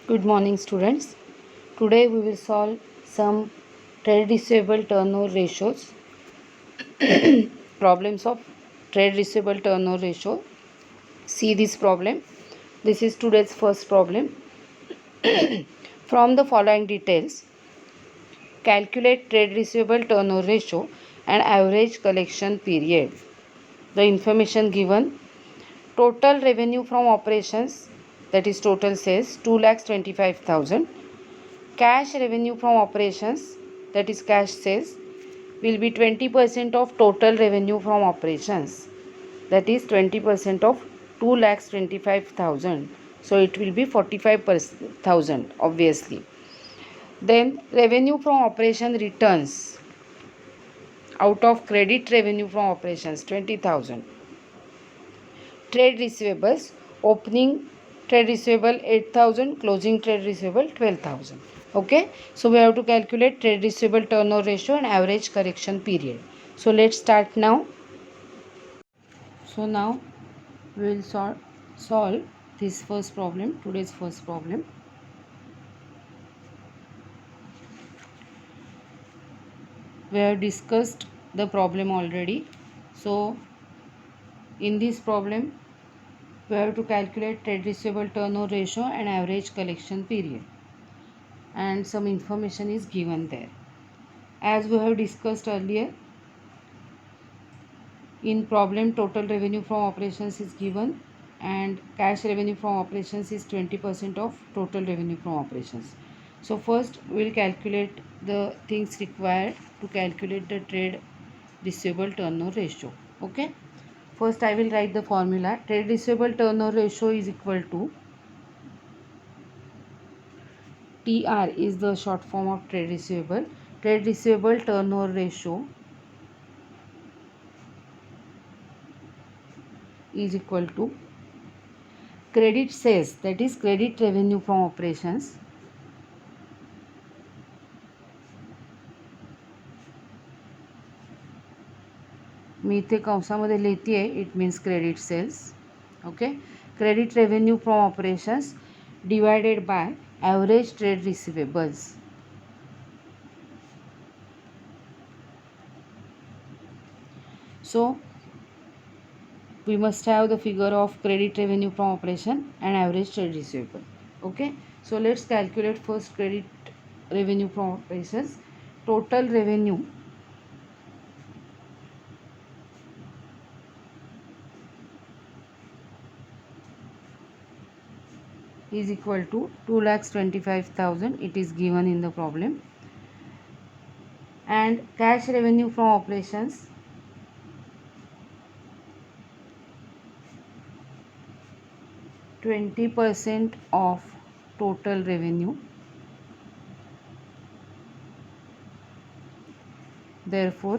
Good morning, students. Today we will solve some trade receivable turnover ratios. Problems of trade receivable turnover ratio. See this problem. This is today's first problem. From the following details, calculate trade receivable turnover ratio and average collection period. The information given: total revenue from operations, that is total sales, 2,25,000. Cash revenue from operations, that is cash sales, will be 20% of total revenue from operations, that is 20% of 2,25,000. So it will be 45,000 obviously. Then revenue from operation returns out of credit revenue from operations 20,000. Trade receivables, opening trade receivable 8,000, closing trade receivable 12,000. Okay, so we have to calculate trade receivable turnover ratio and average correction period. So let's start now. So now we will solve this first problem, today's first problem. We have discussed the problem already. So in this problem we have to calculate trade receivable turnover ratio and average collection period, and some information is given there. As we have discussed earlier, in problem total revenue from operations is given and cash revenue from operations is 20% of total revenue from operations. So first we will calculate the things required to calculate the trade receivable turnover ratio. Okay, first I will write the formula. Trade receivable turnover ratio is equal to, TR is the short form of trade receivable. Trade receivable turnover ratio is equal to credit sales, that is credit revenue from operations, मी इथे कंसामध्ये लिहिते आहे, it means credit sales. Okay, credit revenue from operations divided by average trade receivables. So we must have the figure of credit revenue from operation and average trade receivable. Okay, so let's calculate first credit revenue from operations. Total revenue is equal to 2,25,000. It is given in the problem. And cash revenue from operations %20 of total revenue. Therefore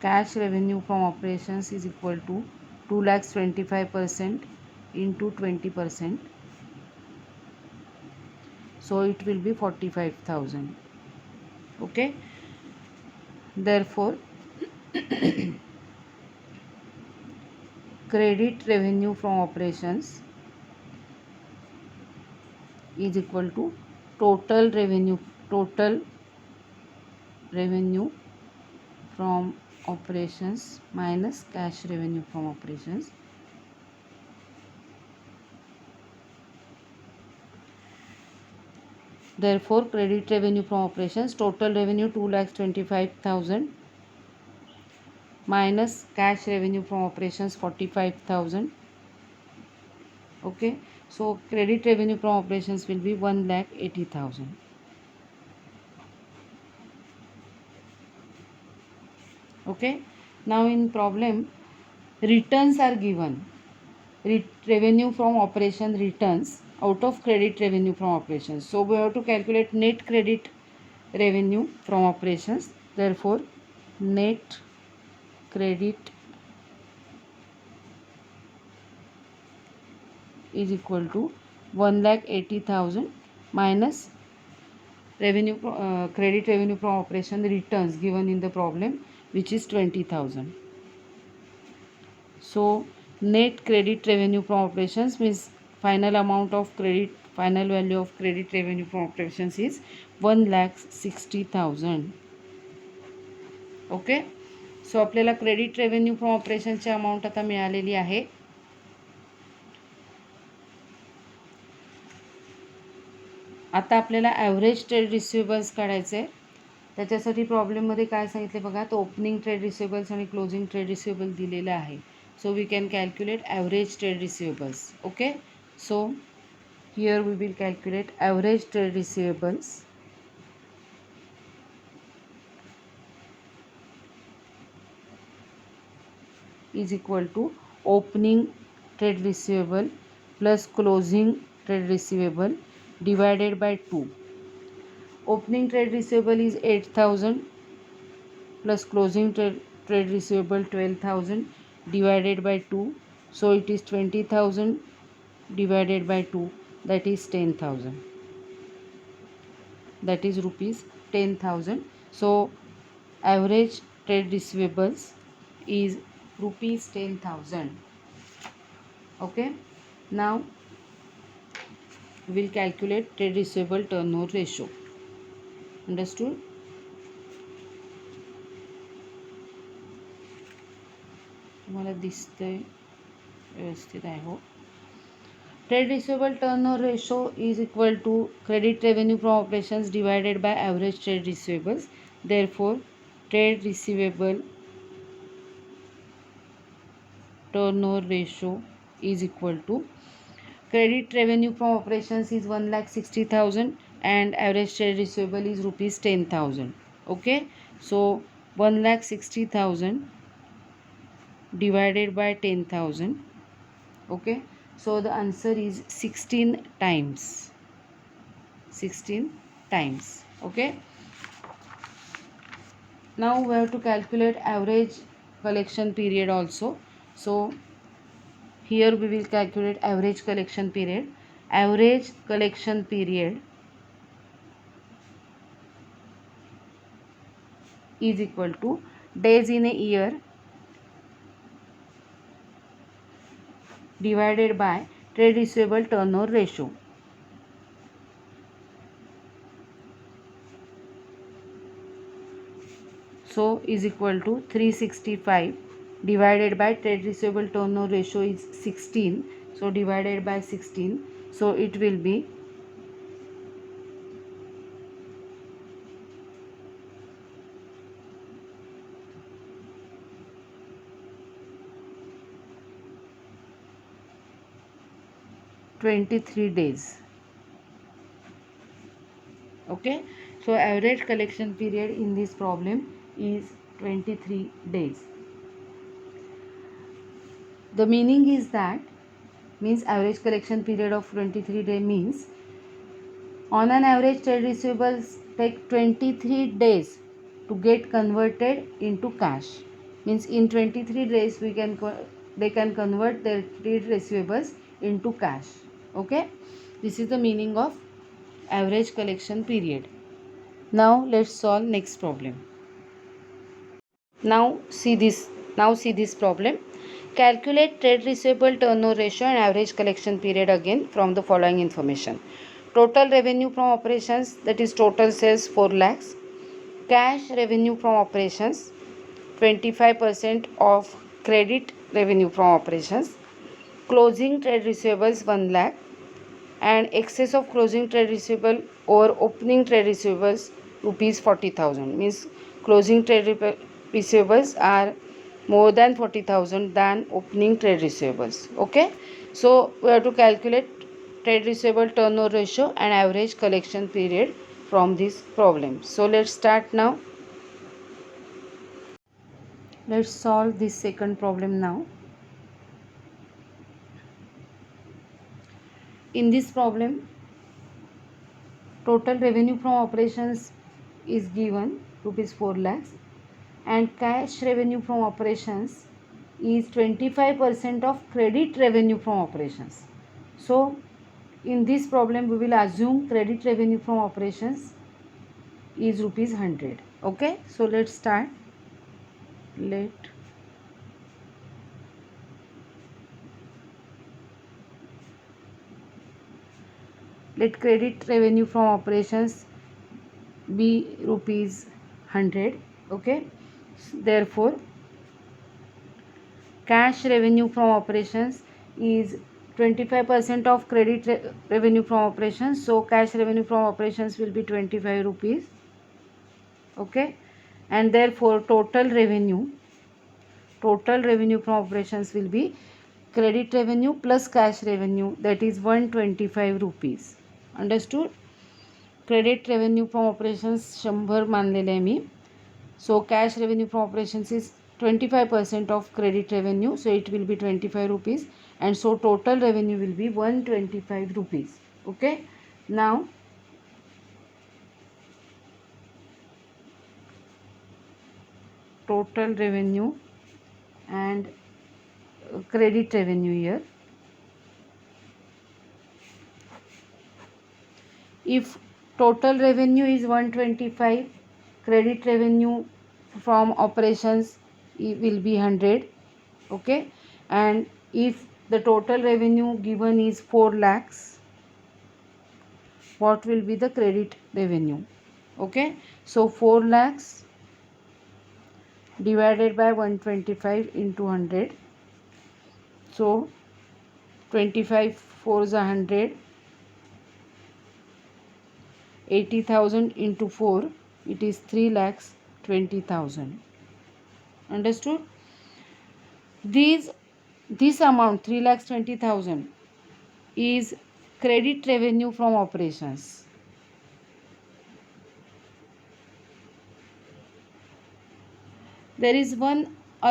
cash revenue from operations is equal to 2,25% into 20%. So it will be 45,000. Okay, therefore credit revenue from operations is equal to total revenue from operations minus cash revenue from operations. Therefore credit revenue from operations, total revenue 2,25,000 minus cash revenue from operations 45,000. Okay, so credit revenue from operations will be 1,80,000. Okay, now in problem returns are given. Revenue from operation returns out of credit revenue from operations. So we have to calculate net credit revenue from operations. Therefore net credit is equal to 1,80,000 minus revenue credit revenue from operation returns given in the problem, which is 20,000. So net credit revenue from operations means final value of credit revenue from operations is 1,60,000. Okay. सो आपल्याला credit revenue from ऑपरेशनची amount आता मिळालेली आहे. आता आपल्याला average trade receivables काढायचे. त्याच्यासाठी प्रॉब्लेममध्ये काय सांगितले बघा, तो ओपनिंग ट्रेड रिसिवेबल्स आणि क्लोजिंग ट्रेड रिसिवेबल दिलेलं आहे. So we can calculate average trade receivables. Okay. So here we will calculate average trade receivables is equal to opening trade receivable plus closing trade receivable divided by 2. Opening trade receivable is 8,000 plus closing trade receivable 12,000 divided by 2. So it is 20,000 divided by 2, that is 10,000. That is rupees 10,000. So average trade receivables is rupees 10,000. Okay. Now we will calculate trade receivable turnover ratio. Understood? तुम्हाला दिसतंय व्यवस्थित आहे हो. Trade receivable turnover ratio is equal to credit revenue from operations divided by average trade receivables. Therefore, trade receivable turnover ratio is equal to credit revenue from operations is 1,60,000 and average trade receivable is rupees 10,000. Okay. So 1,60,000 divided by 10,000. Okay. So the answer is 16 times. 16 times. Okay. Now we have to calculate average collection period also. So here we will calculate average collection period. Average collection period is equal to days in a year divided by trade receivable turnover ratio. So is equal to 365 divided by trade receivable turnover ratio is 16. So divided by 16. So it will be 23 days. Okay. So average collection period in this problem is 23 days. The meaning is that means average collection period of 23 days means on an average trade receivables take 23 days to get converted into cash. Means in 23 days they can convert their trade receivables into cash. Okay. This is the meaning of average collection period. Now let's solve next problem. Now see this problem. Calculate trade receivable turnover ratio and average collection period again from the following information. Total revenue from operations, that is total sales 4 lakhs. Cash revenue from operations 25% of credit revenue from operations. Closing trade receivables 1 lakh and excess of closing trade receivable over opening trade receivables rupees 40,000. Means closing trade receivables are more than 40,000 than opening trade receivables. Okay. So we have to calculate trade receivable turnover ratio and average collection period from this problem. So let's start now. Let's solve this second problem now. In this problem, total revenue from operations is given rupees 4 lakhs and cash revenue from operations is 25% of credit revenue from operations. So in this problem we will assume credit revenue from operations is rupees 100. Okay. So let's start. Let let credit revenue from operations be rupees 100. Okay, therefore cash revenue from operations is 25% of credit revenue from operations, so cash revenue from operations will be 25 rupees. Okay, and therefore total revenue from operations will be credit revenue plus cash revenue, that is 125 rupees. Understood? Credit revenue from operations 100 मानलेले आहे मी. So cash revenue from operations is 25% of credit revenue, so it will be 25 rupees, and so total revenue will be 125 rupees. Okay, now total revenue and credit revenue here. If total revenue is 125, credit revenue from operations will be 100. Okay, and if the total revenue given is 4 lakhs, what will be the credit revenue? Okay, so 4 lakhs divided by 125 into 100, so 25 4s are 100, 80,000 into 4, it is 3,20,000. Understood? This amount 3,20,000 is credit revenue from operations. There is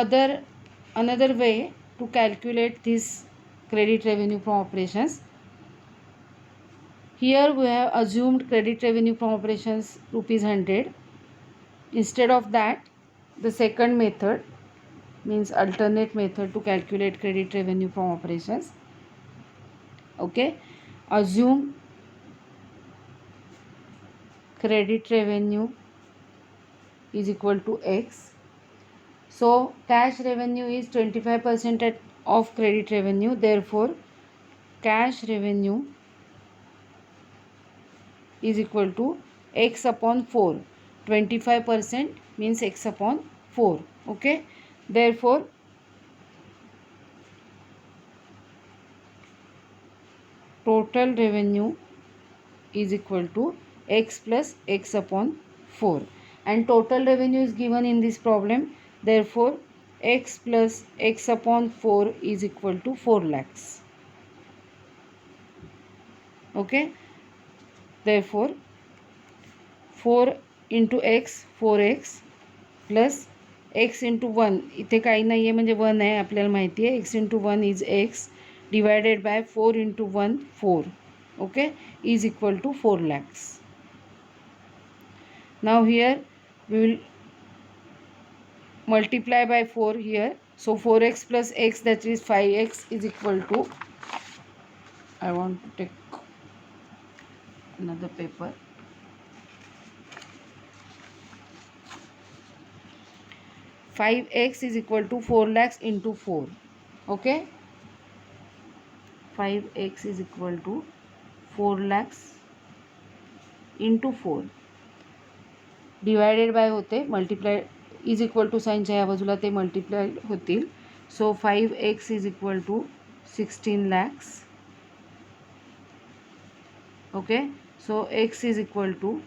another way to calculate this credit revenue from operations. Here we have assumed credit revenue from operations rupees 100. Instead of that, the second method, means alternate method to calculate credit revenue from operations. Okay, assume credit revenue is equal to X. So cash revenue is 25% of credit revenue, therefore cash revenue is equal to X upon 4. 25% means X upon 4. Okay, therefore total revenue is equal to X plus X upon 4, and total revenue is given in this problem, therefore X plus X upon 4 is equal to 4 lakhs. Okay, therefore 4 into X 4x plus x into 1, इथे काही नाही आहे म्हणजे 1 आहे, आपल्याला माहिती आहे x into 1 is x divided by 4 into 1 4. Okay, is equal to 4 lakhs. Now here we will multiply by 4 here, so 4x plus x, that is 5x, is equal to, I want to take another paper. 5x is equal to 4 lakhs into 4. Okay, 5x is equal to 4 lakhs into 4 divided by होते, multiply is equal to साईनच्या या बाजूला ते multiply होतील. So 5x is equal to 16 lakhs. Okay, so x is equal to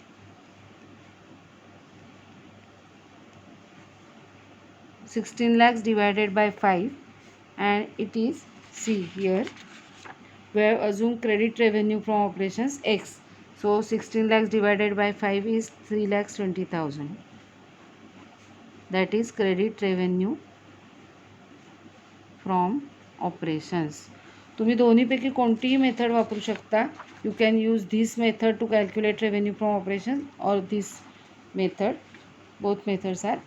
16 lakhs divided by 5, and it is C here. We have assumed credit revenue from operations X. So 16 lakhs divided by 5 is 3,20,000. That is credit revenue from operations. तुम्ही दोन्हीपैकी कोणतीही method वापरू शकता. You can use this method to calculate revenue from operations or this method. Both methods are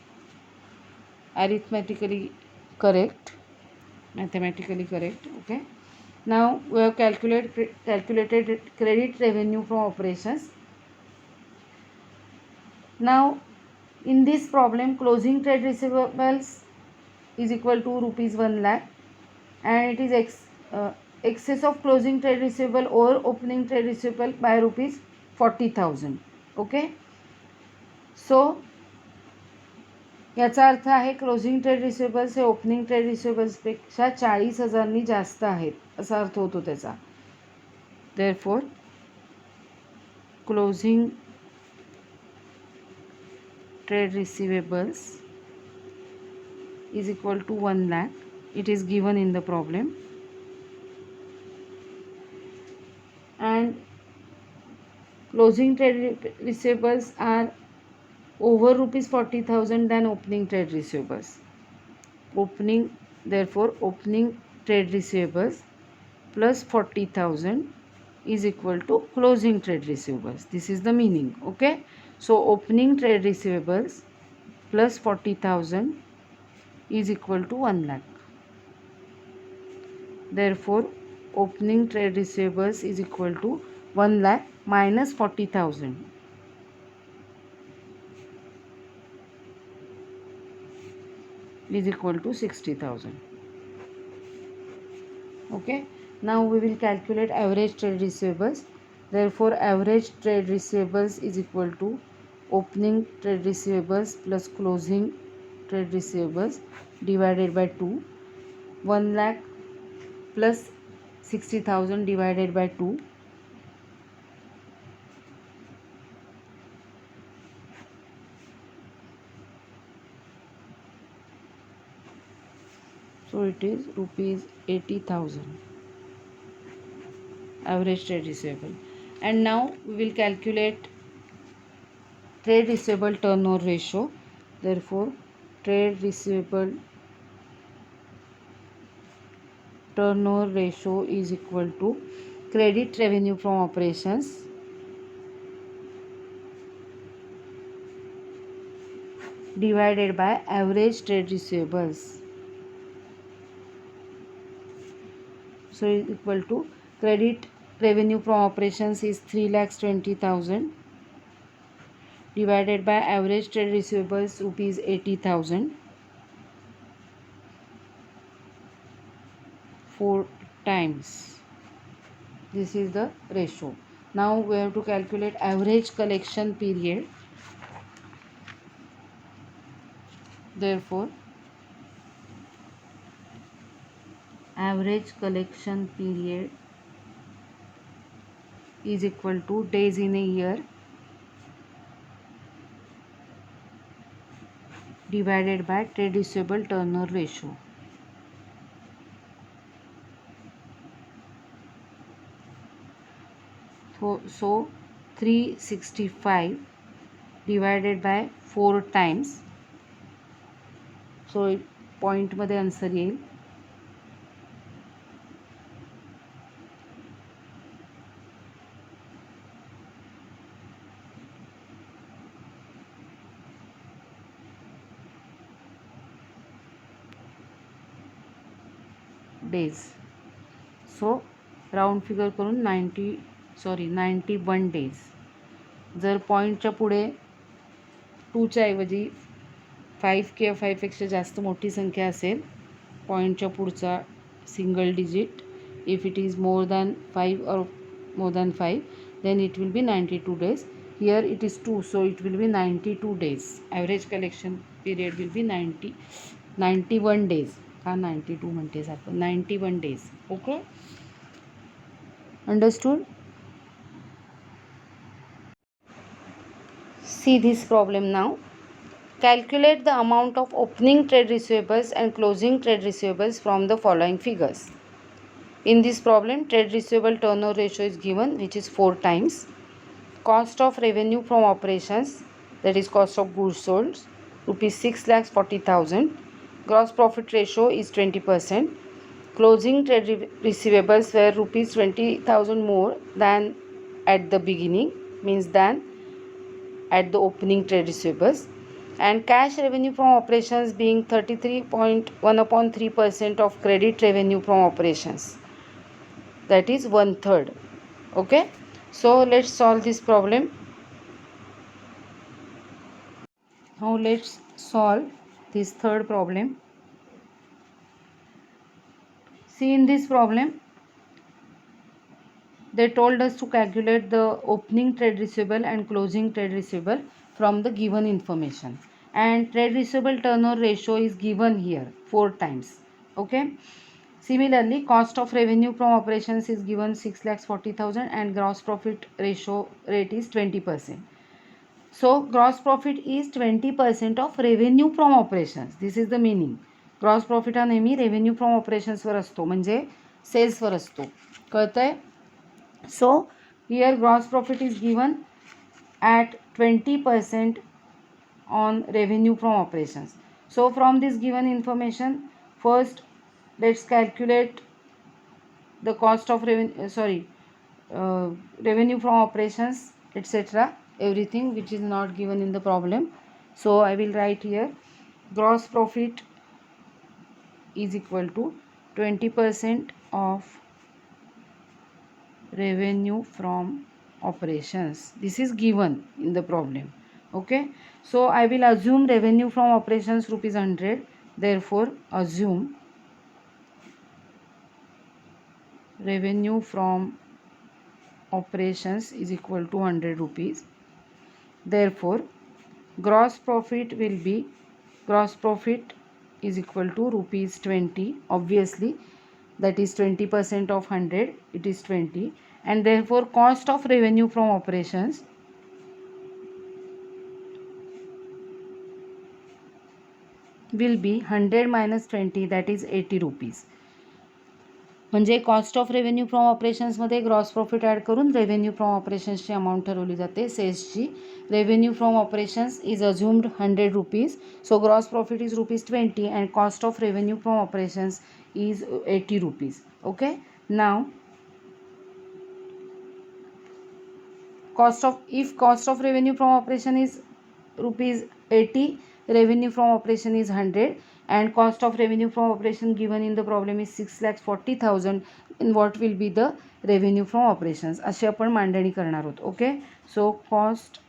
arithmetically correct, mathematically correct. Okay. Now we have calculated credit revenue from operations. Now in this problem, closing trade receivables is equal to rupees 1 lakh, and it is excess of closing trade receivable over opening trade receivable by rupees 40,000. Okay, सो याचा अर्थ आहे closing trade receivables हे opening trade रिसिवेबल्सपेक्षा 40,000नी जास्त आहेत असा अर्थ होतो त्याचा. Therefore closing trade receivables is equal to 1 lakh. It is given in the problem. And closing trade receivables are over rupees 40,000 than opening trade receivables. Therefore opening trade receivables plus 40,000 is equal to closing trade receivables. This is the meaning. Okay, so opening trade receivables plus 40,000 is equal to 1 lakh. Therefore opening trade receivables is equal to 1 lakh minus 40,000 is equal to 60,000. Okay, now we will calculate average trade receivables. Therefore average trade receivables is equal to opening trade receivables plus closing trade receivables divided by 2. 1 lakh plus 60,000 divided by 2. So it is rupees 80,000 average trade receivable. And now we will calculate trade receivable turnover ratio. Therefore trade receivable turnover ratio is equal to credit revenue from operations divided by average trade receivables. So is equal to credit revenue from operations is 3,20,000 divided by average trade receivables rupees 80,000 4 times. This is the ratio. Now we have to calculate average collection period. Therefore average collection period is equal to days in a year divided by trade receivable turnover ratio. So 365 divided by 4 times. So point मध्ये answer येईल. Days. सो round figure करून 91 days. जर पॉईंटच्या पुढे 2च्या ऐवजी 5 किंवा 5पेक्षा जास्त मोठी संख्या असेल, पॉईंटच्या पुढचा single digit, if it is more than 5 और more than 5 then it will be 92 days. Here it is 2, so it will be 92 days. Average collection period will be 91 days. का 92 म्हणतेस आपण, 91 days. Okay, understood? See this problem now. Calculate the amount of opening trade receivables and closing trade receivables from the following figures. In this problem, trade receivable turnover ratio is given, which is 4 times. Cost of revenue from operations, that is cost of goods sold, rupees 6,40,000. Gross profit ratio is 20%. Closing trade receivables were rupees 20,000 more than at the beginning, means than at the opening trade receivables. And cash revenue from operations being 33.1/3% of credit revenue from operations, that is 1/3. Okay, so let's solve this problem. Now let's solve this third problem. See, in this problem they told us to calculate the opening trade receivable and closing trade receivable from the given information, and trade receivable turnover ratio is given here 4 times. Okay, similarly cost of revenue from operations is given 6,40,000 and gross profit ratio rate is 20%. So gross profit is 20% of revenue from operations. This is the meaning. Gross profit हा नेहमी revenue from ऑपरेशन्सवर असतो, म्हणजे सेल्सवर असतो. कळतंय? So here gross profit is given at 20% on revenue from operations. So from this given information, first let's calculate the cost of revenue from operations, etc., everything which is not given in the problem. So I will write here gross profit is equal to 20% of revenue from operations. This is given in the problem. Okay, so I will assume revenue from operations rupees 100. Therefore assume revenue from operations is equal to 100 rupees. Therefore gross profit will be, gross profit is equal to rupees 20. Obviously that is 20% of 100, it is 20, and therefore cost of revenue from operations will be 100 minus 20, that is 80 rupees. म्हणजे cost of revenue from ऑपरेशन्समध्ये gross profit add करून revenue from ऑपरेशन्सची amount ठरवली जाते सेल्सची. Revenue from operations is assumed 100 rupees. So gross profit is rupees 20 and cost of revenue from operations is 80 rupees. Okay, now if cost of revenue from operation is rupees 80, revenue from operation is 100, and cost of revenue from operation given in the problem is 6,40,000, and what will be the revenue from operations अशी आपण मांडणी करणार आहोत. Okay, so cost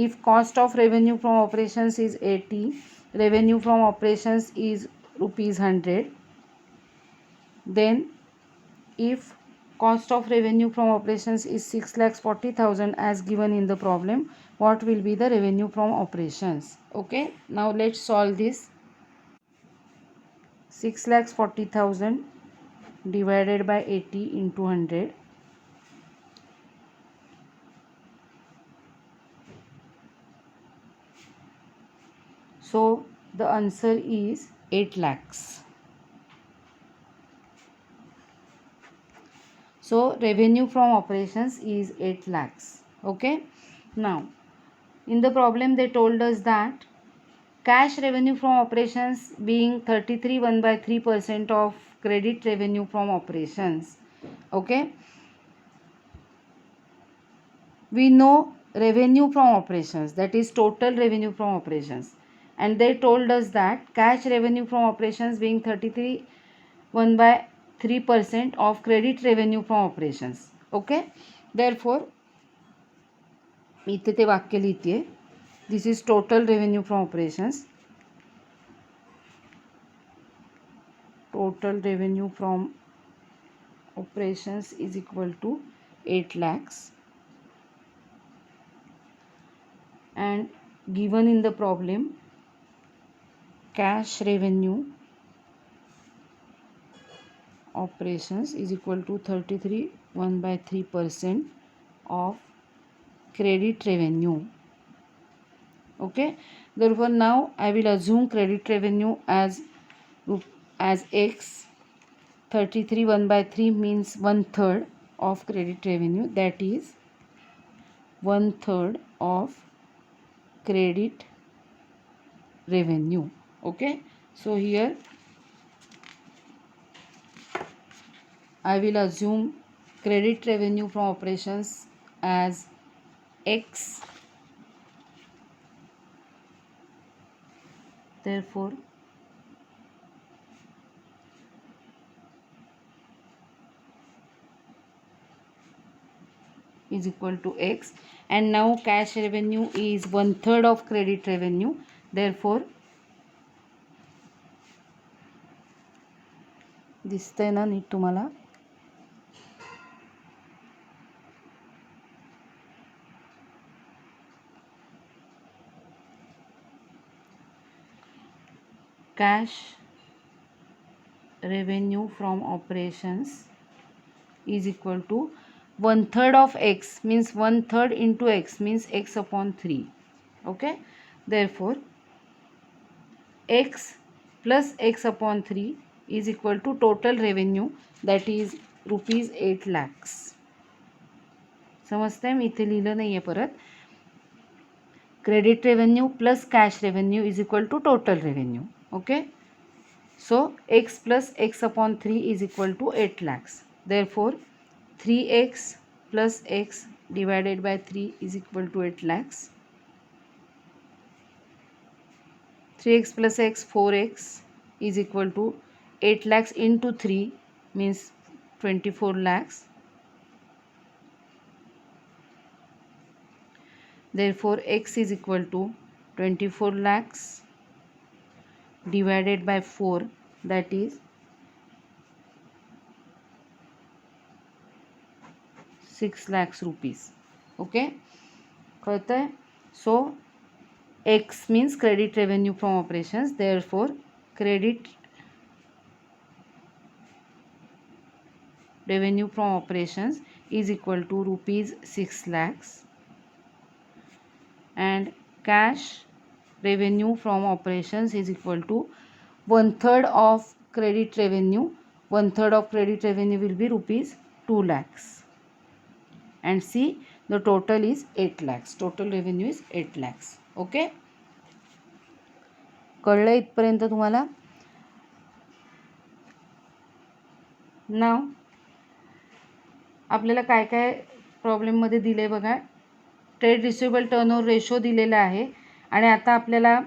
if cost of revenue from operations is 80, revenue from operations is rupees 100, then if cost of revenue from operations is 6,40,000 as given in the problem, what will be the revenue from operations? Okay, now let's solve this. 6,40,000 divided by 80 into 100. So the answer is 8 lakhs. So revenue from operations is 8 lakhs. Okay, now in the problem they told us that cash revenue from operations being 33 1/3% of credit revenue from operations. Okay, we know revenue from operations, that is total revenue from operations, and they told us that cash revenue from operations being 33 1/3% of credit revenue from operations. Okay, therefore मी इथे ते वाक्य लिहिते. This is total revenue from operations. Total revenue from operations is equal to 8 lakhs, and given in the problem cash revenue operations is equal to 33 1/3% of credit revenue. Okay, therefore now I will assume credit revenue as X. 33 1/3 means 1/3 of credit revenue, that is 1/3 of credit revenue. Okay, so here I will assume credit revenue from operations as X. Therefore is equal to x, and now cash revenue is 1/3 of credit revenue. Therefore दिसतंय ना NEET तुम्हाला? cash revenue from operations is equal to 1/3 of x, means 1/3 into x means x upon 3. Okay, therefore x plus x upon 3 is equal to total revenue, that is rupees 8 lakhs. समजतंय? मी इथे लिहिलं नाही आहे परत. Credit revenue plus cash revenue is equal to total revenue. Okay, so x plus x upon 3 is equal to 8 lakhs. Therefore 3x plus x divided by 3 is equal to 8 lakhs. 3x plus x 4x is equal to 8 lakhs into 3 means 24 lakhs. Therefore x is equal to 24 lakhs divided by 4, that is 6 lakhs rupees. Okay, कळतंय? So x means credit revenue from operations. Therefore credit revenue from operations is equal to rupees 6 lakhs, and cash revenue from operations is equal to 1/3 of credit revenue. 1/3 of credit revenue will be rupees 2 lakhs, and see, the total is 8 lakhs. Total revenue is 8 lakhs. Okay, कळलं इथपर्यंत तुम्हाला? नाव आपल्याला काय काय प्रॉब्लेममध्ये दिले बघा. Trade receivable turnover ratio दिलेला आहे, आणि आता आपल्याला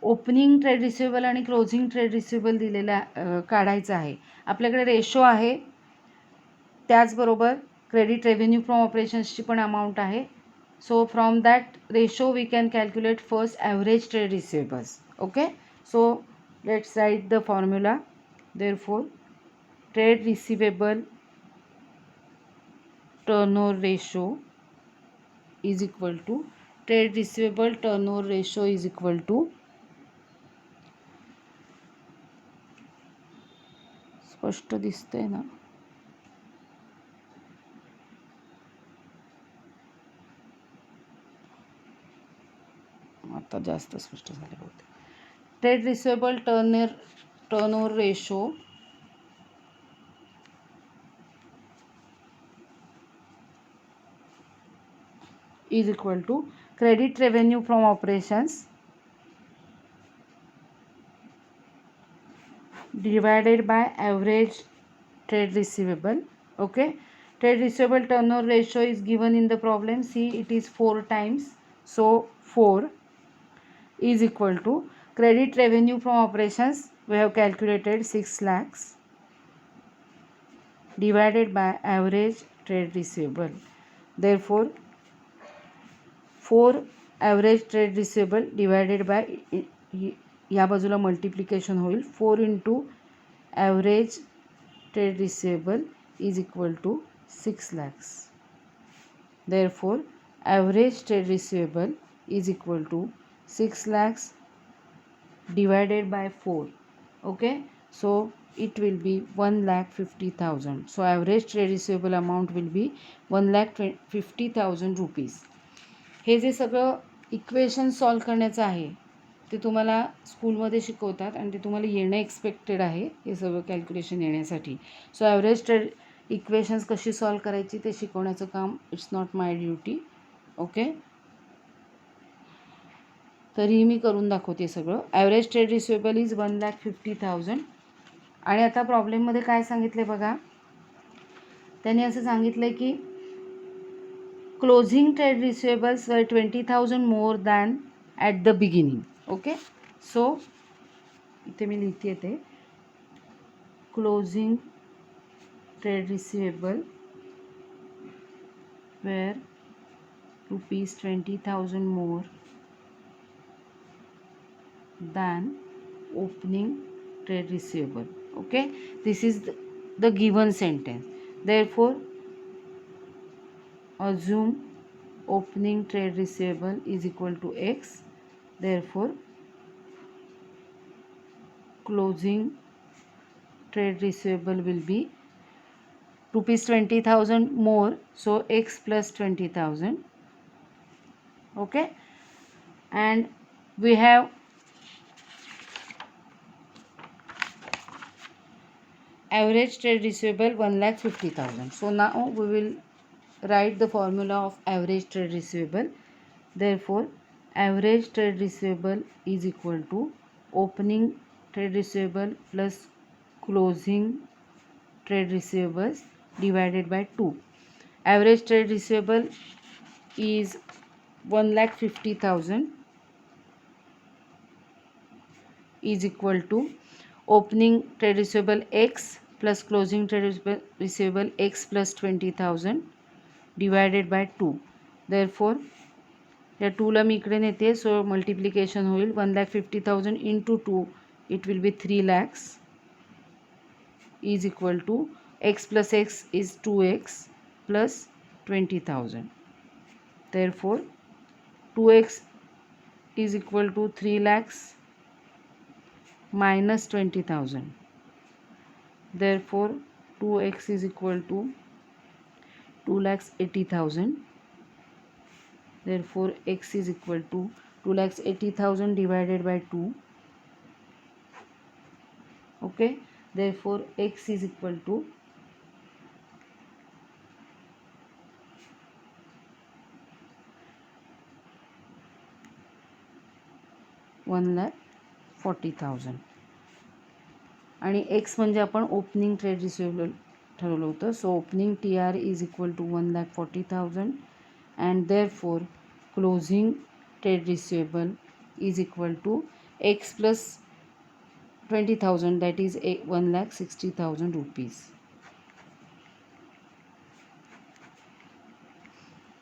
ओपनिंग ट्रेड रिसिवेबल आणि क्लोजिंग ट्रेड रिसिवेबल दिलेला काढायचं आहे. आपल्याकडे रेशो आहे, त्याचबरोबर क्रेडिट रेव्हेन्यू फ्रॉम ऑपरेशन्सची पण अमाऊंट आहे. So from that ratio we can calculate first average trade receivables. Okay, so let's write the formula. Therefore trade receivable turnover ratio is equal to trade receivable turnover ratio is equal to, स्पष्ट दिसतंय ना? आता जास्त स्पष्ट झाले होते. Trade receivable turnover ratio is equal to credit revenue from operations divided by average trade receivable. Okay, trade receivable turnover ratio is given in the problem. See, it is 4 times. So 4 is equal to credit revenue from operations, we have calculated 6 lakhs, divided by average trade receivable. Therefore 4 average trade receivable divided by, या बाजूला multiplication होईल, 4 into average trade receivable is equal to 6 lakhs. Therefore average trade receivable is equal to 6 lakhs divided by 4. Okay, so it will be 1,50,000. So average trade receivable amount will be 1,50,000 rupees. हे जे सगळं equation solve करायचं आहे ते तुम्हाला स्कूलमध्ये शिकवतात, आणि ते तुम्हाला येणं एक्सपेक्टेड आहे हे सगळं कॅल्क्युलेशन येण्यासाठी. सो ॲव्हरेज ट्रेड इक्वेशन्स कशी सॉल्व करायची ते शिकवण्याचं काम it's not my duty. Okay, तरीही मी करून दाखवते सगळं. Average trade receivable is 1,50,000. आणि आता प्रॉब्लेममध्ये काय सांगितले बघा, त्यांनी असं सांगितलं आहे की closing trade receivables were 20,000 more than at the beginning. Okay, so इथे मी लिहिते ते closing trade receivable where rupees 20,000 more than opening trade receivable. Okay, this is the given sentence. Therefore, assume opening trade receivable is equal to X. Therefore, closing trade receivable will be rupees 20,000 more, so X plus 20,000. Okay, and we have average trade receivable 1,50,000. So now we will write the formula of average trade receivable. Therefore, average trade receivable is equal to opening trade receivable plus closing trade receivables divided by 2. Average trade receivable is 1,50,000 is equal to opening trade receivable X plus closing trade receivable X plus 20,000 divided by 2. Therefore, या 2ला मी इकडे नेते, सो multiplication होईल 1,50,000 into 2, it will B 3 lakhs is equal to x plus x is 2x plus 20,000. Therefore, 2x is equal to 3 lakhs minus 20,000. Therefore, 2x is equal to 2,80,000. Therefore, x is equal to 2,80,000 divided by 2. Okay, therefore x is equal to 1,40,000 आणि x म्हणजे आपण opening trade receivable ठरवलं होतं. So opening TR is equal to 1,40,000 and therefore closing trade receivable is equal to x plus 20,000, that is 1,60,000 rupees.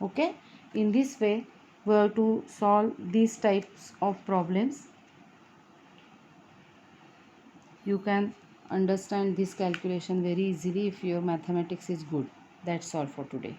Okay, in this way we have to solve these types of problems. You can understand this calculation very easily if your mathematics is good. That's all for today.